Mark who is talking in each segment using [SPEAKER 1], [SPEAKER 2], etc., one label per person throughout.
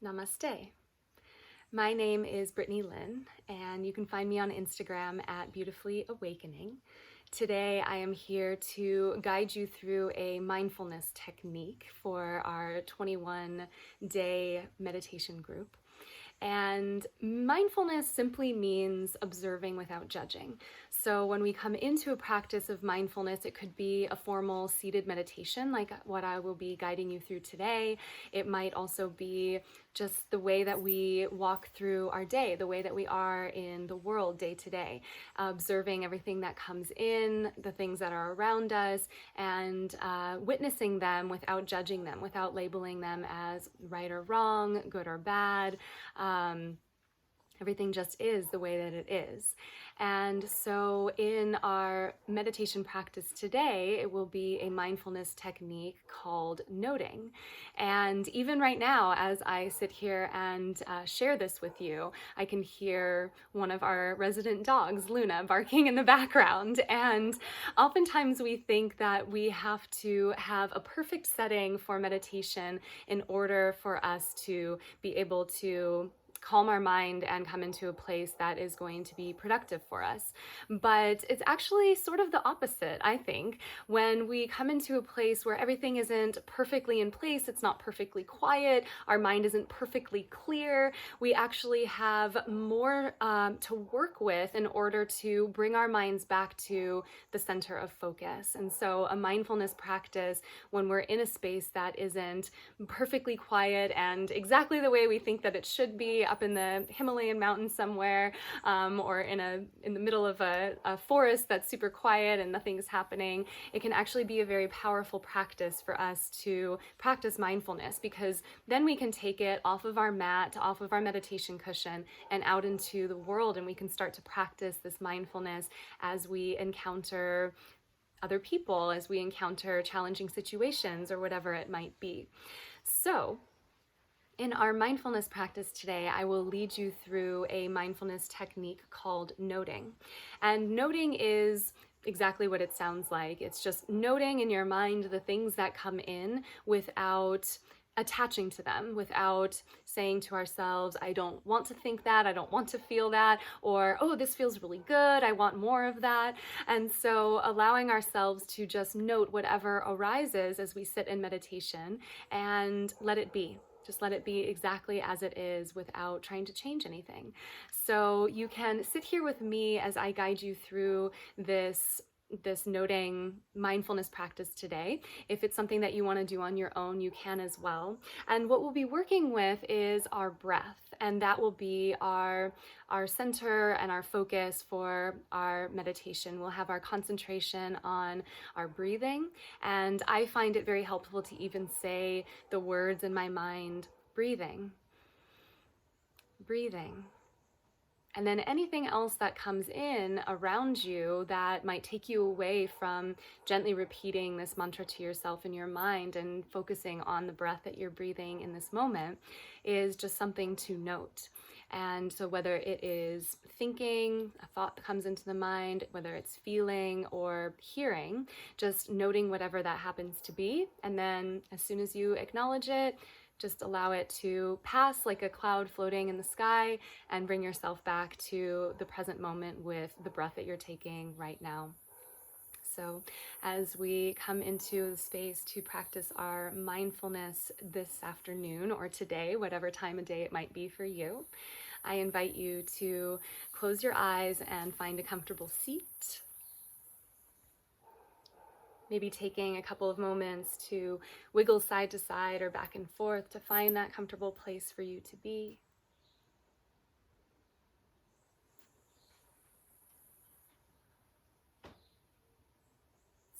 [SPEAKER 1] Namaste. My name is Brittany Lynne, and you can find me on Instagram at Beautifully Awakening. Today, I am here to guide you through a mindfulness technique for our 21-day meditation group. And mindfulness simply means observing without judging. So when we come into a practice of mindfulness, it could be a formal seated meditation like what I will be guiding you through today. It might also be just the way that we walk through our day, the way that we are in the world day to day, observing everything that comes in, the things that are around us, and witnessing them without judging them, without labeling them as right or wrong, good or bad. Everything just is the way that it is. And so in our meditation practice today, it will be a mindfulness technique called noting. And even right now, as I sit here and share this with you, I can hear one of our resident dogs, Luna, barking in the background. And oftentimes we think that we have to have a perfect setting for meditation in order for us to be able to calm our mind and come into a place that is going to be productive for us. But it's actually sort of the opposite, I think. When we come into a place where everything isn't perfectly in place, it's not perfectly quiet, our mind isn't perfectly clear, we actually have more to work with in order to bring our minds back to the center of focus. And so a mindfulness practice, when we're in a space that isn't perfectly quiet and exactly the way we think that it should be, up in the Himalayan mountains somewhere, or in the middle of a forest that's super quiet and nothing's happening, it can actually be a very powerful practice for us to practice mindfulness, because then we can take it off of our mat, off of our meditation cushion, and out into the world, and we can start to practice this mindfulness as we encounter other people, as we encounter challenging situations or whatever it might be. So in our mindfulness practice today, I will lead you through a mindfulness technique called noting. And noting is exactly what it sounds like. It's just noting in your mind the things that come in without attaching to them, without saying to ourselves, I don't want to think that, I don't want to feel that, or, oh, this feels really good, I want more of that. And so allowing ourselves to just note whatever arises as we sit in meditation and let it be. Just let it be exactly as it is without trying to change anything. So you can sit here with me as I guide you through this noting mindfulness practice today. If it's something that you want to do on your own, you can as well. And what we'll be working with is our breath, and that will be our center and our focus for our meditation. We'll have our concentration on our breathing, and I find it very helpful to even say the words in my mind, breathing, breathing. And then anything else that comes in around you that might take you away from gently repeating this mantra to yourself in your mind and focusing on the breath that you're breathing in this moment is just something to note. And so whether it is thinking, a thought that comes into the mind, whether it's feeling or hearing, just noting whatever that happens to be. And then as soon as you acknowledge it, just allow it to pass like a cloud floating in the sky and bring yourself back to the present moment with the breath that you're taking right now. So as we come into the space to practice our mindfulness this afternoon or today, whatever time of day it might be for you, I invite you to close your eyes and find a comfortable seat. Maybe taking a couple of moments to wiggle side to side or back and forth to find that comfortable place for you to be.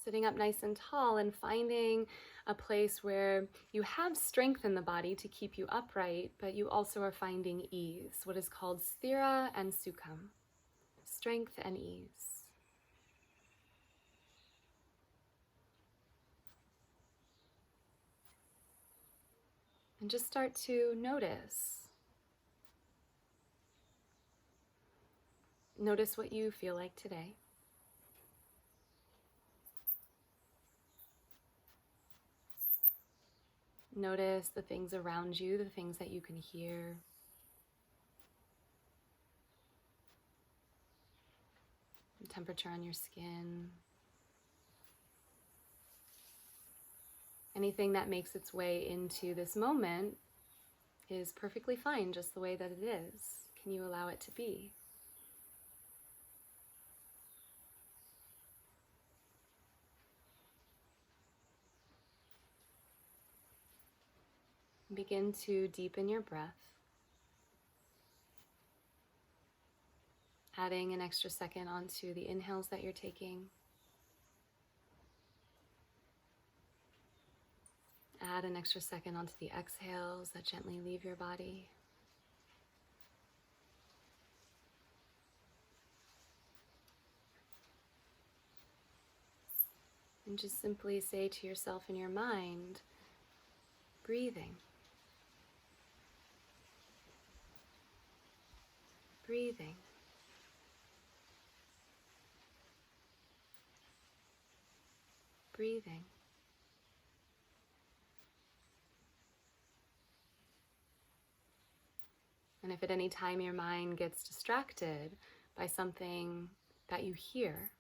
[SPEAKER 1] Sitting up nice and tall and finding a place where you have strength in the body to keep you upright, but you also are finding ease, what is called sthira and sukham, strength and ease. And just start to notice. Notice what you feel like today. Notice the things around you, the things that you can hear. The temperature on your skin. Anything that makes its way into this moment is perfectly fine just the way that it is. Can you allow it to be? Begin to deepen your breath, adding an extra second onto the inhales that you're taking. Add an extra second onto the exhales that gently leave your body. And just simply say to yourself in your mind, breathing. Breathing. Breathing. And if at any time your mind gets distracted by something that you hear,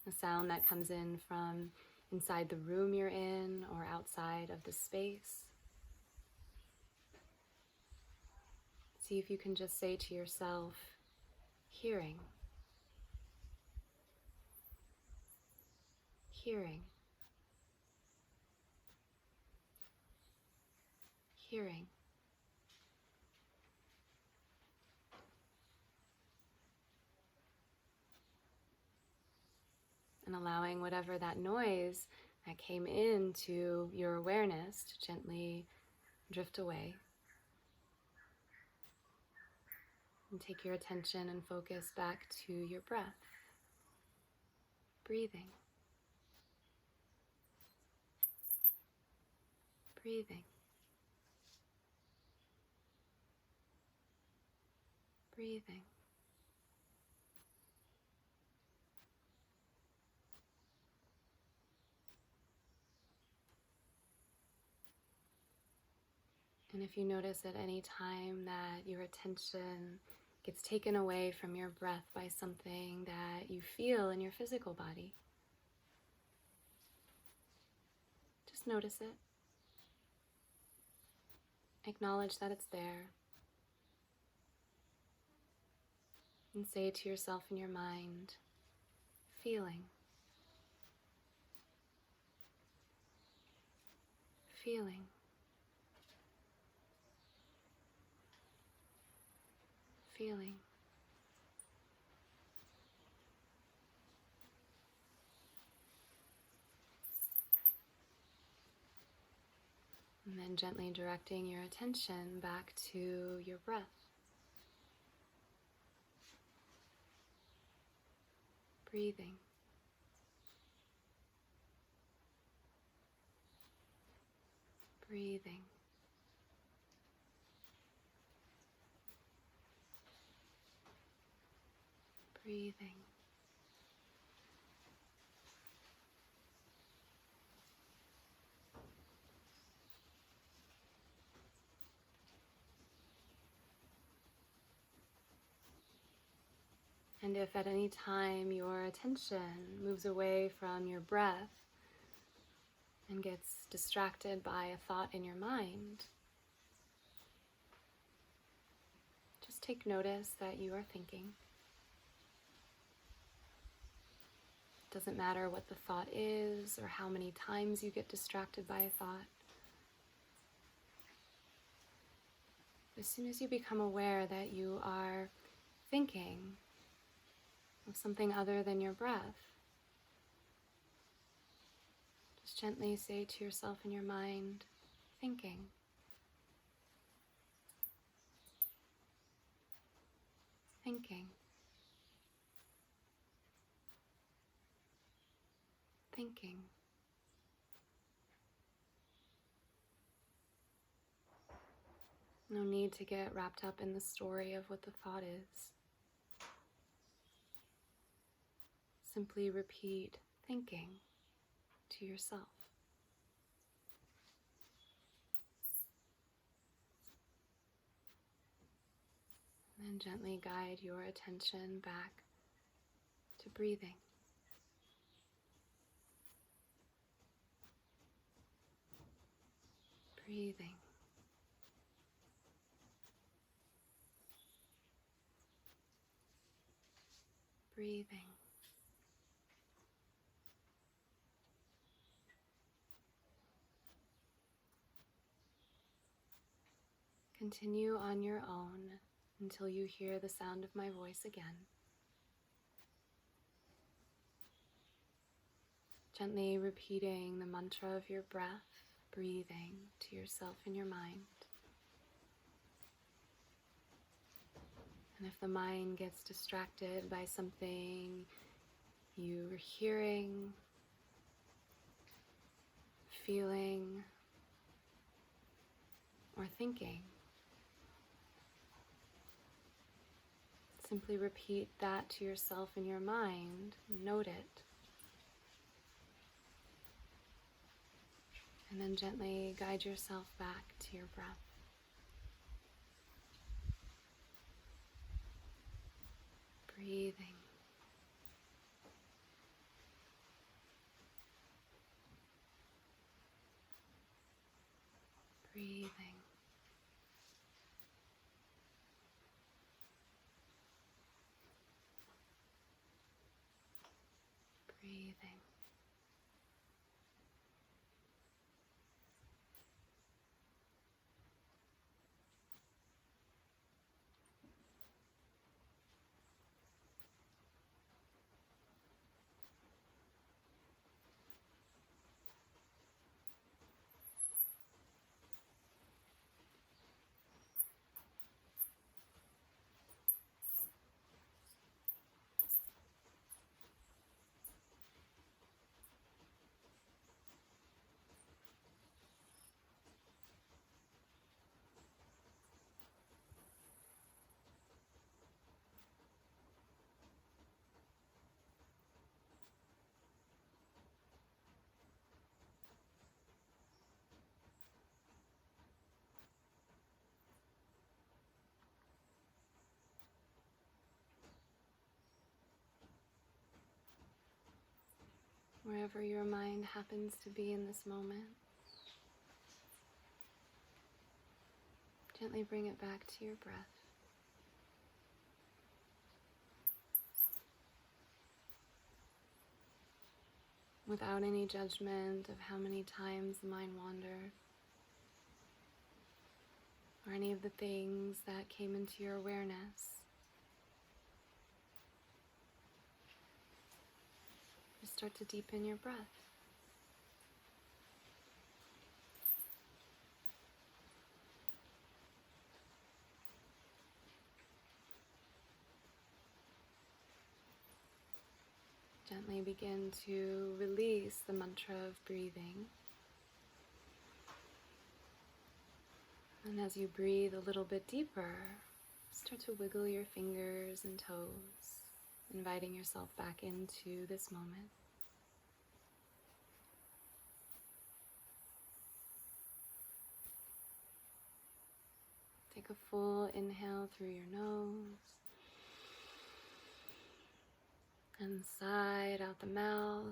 [SPEAKER 1] a sound that comes in from inside the room you're in or outside of the space, see if you can just say to yourself, hearing, hearing, hearing. And allowing whatever that noise that came into your awareness to gently drift away. And take your attention and focus back to your breath. Breathing. Breathing. Breathing. And if you notice at any time that your attention gets taken away from your breath by something that you feel in your physical body, just notice it. Acknowledge that it's there. And say to yourself in your mind, feeling. Feeling. Feeling. And then gently directing your attention back to your breath. Breathing. Breathing. Breathing. And if at any time your attention moves away from your breath and gets distracted by a thought in your mind, just take notice that you are thinking. It doesn't matter what the thought is or how many times you get distracted by a thought. As soon as you become aware that you are thinking of something other than your breath, just gently say to yourself in your mind, thinking. Thinking. Thinking. No need to get wrapped up in the story of what the thought is. Simply repeat thinking to yourself. And gently guide your attention back to breathing. Breathing. Breathing. Continue on your own until you hear the sound of my voice again. Gently repeating the mantra of your breath, breathing to yourself in your mind. And if the mind gets distracted by something you're hearing, feeling, or thinking, simply repeat that to yourself in your mind, note it, and then gently guide yourself back to your breath. Breathing. Breathing. Breathing. Wherever your mind happens to be in this moment, gently bring it back to your breath. Without any judgment of how many times the mind wandered, or any of the things that came into your awareness. Just start to deepen your breath. Gently begin to release the mantra of breathing. And as you breathe a little bit deeper, start to wiggle your fingers and toes, inviting yourself back into this moment. Take a full inhale through your nose and sigh out the mouth.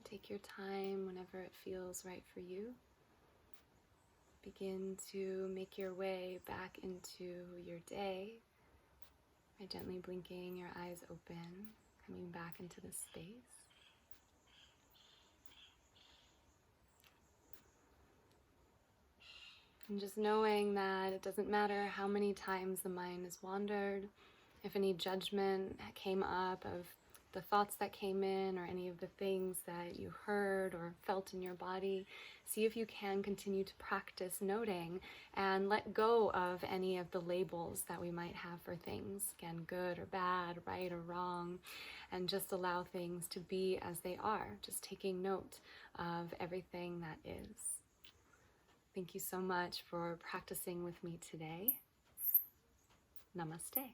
[SPEAKER 1] Take your time whenever it feels right for you. Begin to make your way back into your day by gently blinking your eyes open, coming back into this space. And just knowing that it doesn't matter how many times the mind has wandered, if any judgment came up of the thoughts that came in or any of the things that you heard or felt in your body, see if you can continue to practice noting and let go of any of the labels that we might have for things, again, good or bad, right or wrong, and just allow things to be as they are, just taking note of everything that is. Thank you so much for practicing with me today. Namaste.